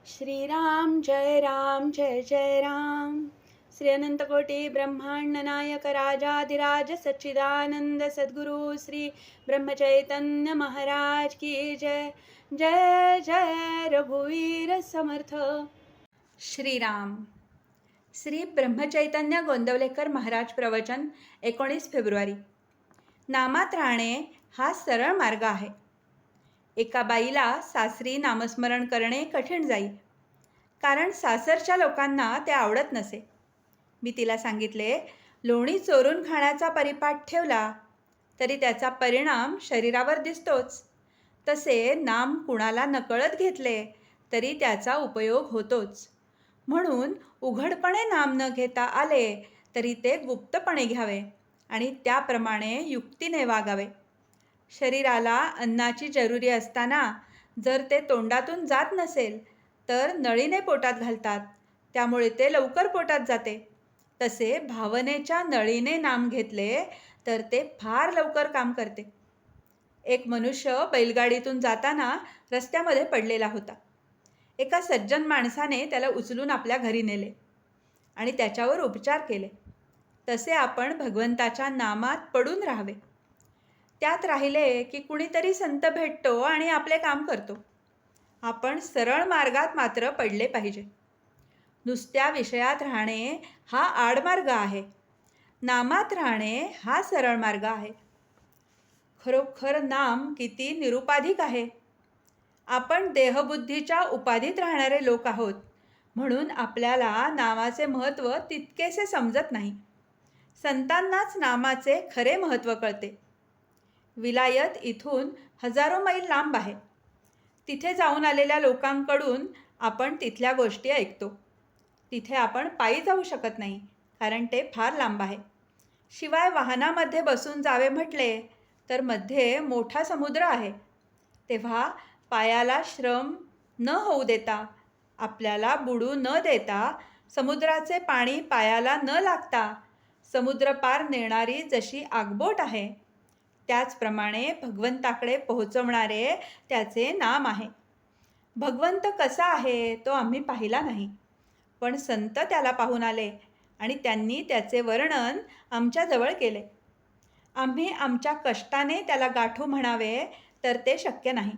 श्रीराम जय जय राम। श्री अनंतकोटी ब्रह्मांड नायक राजाधिराज सच्चिदानंद सद्गुरु श्री ब्रह्मचैतन्य महाराज की जय। जय जय रघुवीर समर्थ। श्रीराम। श्री ब्रह्मचैतन्य गोंदवलेकर महाराज प्रवचन 19 फेब्रुवारी। नामात राहणे हा सरळ मार्ग आहे. एका बाईला सासरी नामस्मरण करणे कठीण जाई, कारण सासरच्या लोकांना ते आवडत नसे. मी तिला सांगितले, लोणी चोरून खाण्याचा परिपाठ ठेवला तरी त्याचा परिणाम शरीरावर दिसतोच. तसे नाम कुणाला नकळत घेतले तरी त्याचा उपयोग होतोच. म्हणून उघडपणे नाम न घेता आले तरी ते गुप्तपणे घ्यावे आणि त्याप्रमाणे युक्तीने वागावे. शरीराला अन्नाची जरुरी असताना जर ते तोंडातून जात नसेल तर नळीने पोटात घालतात, त्यामुळे ते लवकर पोटात जाते. तसे भावनेच्या नळीने नाम घेतले तर ते फार लवकर काम करते. एक मनुष्य बैलगाडीतून जाताना रस्त्यामध्ये पडलेला होता. एका सज्जन माणसाने त्याला उचलून आपल्या घरी नेले आणि त्याच्यावर उपचार केले. तसे आपण भगवंताच्या नामात पडून राहावे. त्यात राहिले की कुणीतरी संत भेटतो आणि आपले काम करतो. आपण सरळ मार्गात मात्र पडले पाहिजे. नुसत्या विषयात राहणे हा आडमार्ग आहे. नामात राहणे हा सरळ मार्ग आहे. खरोखर नाम किती निरुपाधिक आहे. आपण देहबुद्धीच्या उपाधीत राहणारे लोक आहोत, म्हणून आपल्याला नामाचे महत्त्व तितकेसे समजत नाही. संतांनाच नामाचे खरे महत्त्व कळते. विलायत इथून हजारो मैल लांब आहे. तिथे जाऊन आलेल्या लोकांकडून आपण तिथल्या गोष्टी ऐकतो. तिथे आपण पायी जाऊ शकत नाही, कारण ते फार लांब आहे. शिवाय वाहनामध्ये बसून जावे म्हटले तर मध्ये मोठा समुद्र आहे. तेव्हा पायाला श्रम न होऊ देता, आपल्याला बुडू न देता, समुद्राचे पाणी पायाला न लागता समुद्र पार नेणारी जशी आगबोट आहे, त्याचप्रमाणे भगवंताकडे पोहोचवणारे त्याचे नाम आहे. भगवंत कसा आहे तो आम्ही पाहिला नाही, पण संत त्याला पाहून आले आणि त्यांनी त्याचे वर्णन आमच्याजवळ केले. आम्ही आमच्या कष्टाने त्याला गाठू म्हणावे तर ते शक्य नाही.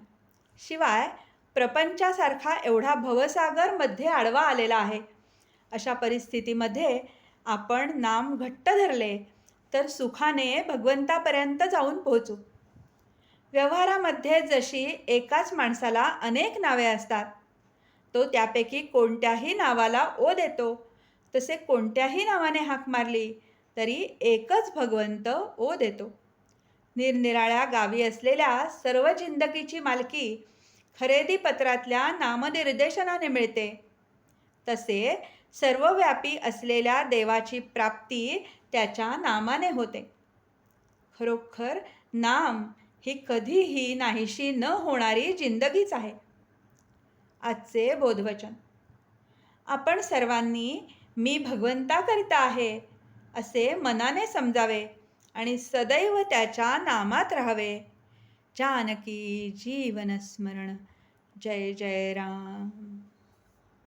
शिवाय प्रपंचासारखा एवढा भवसागर मध्ये आडवा आलेला आहे. अशा परिस्थितीमध्ये आपण नाम घट्ट धरले तर सुखाने भगवंतापर्यंत जाऊन पोहोचू. व्यवहारामध्ये जशी एकाच माणसाला अनेक नावे असतात, तो त्यापैकी कोणत्याही नावाला ओ देतो, तसे कोणत्याही नावाने हाक मारली तरी एकच भगवंत ओ देतो. निरनिराळ्या गावी असलेल्या सर्व जिंदगीची मालकी खरेदी पत्रातल्या नामनिर्देशनाने मिळते. तसे सर्वव्यापी असलेल्या देवाची प्राप्ती त्याच्या नामाने होते. खरोखर नाम ही कधीही नाहीशी न होणारी जिंदगीच आहे. आजचे बोधवचन. आपण सर्वांनी मी भगवंताकरिता आहे असे मनाने समजावे आणि सदैव त्याच्या नामात राहावे. जानकी जीवन स्मरण. जय जय राम.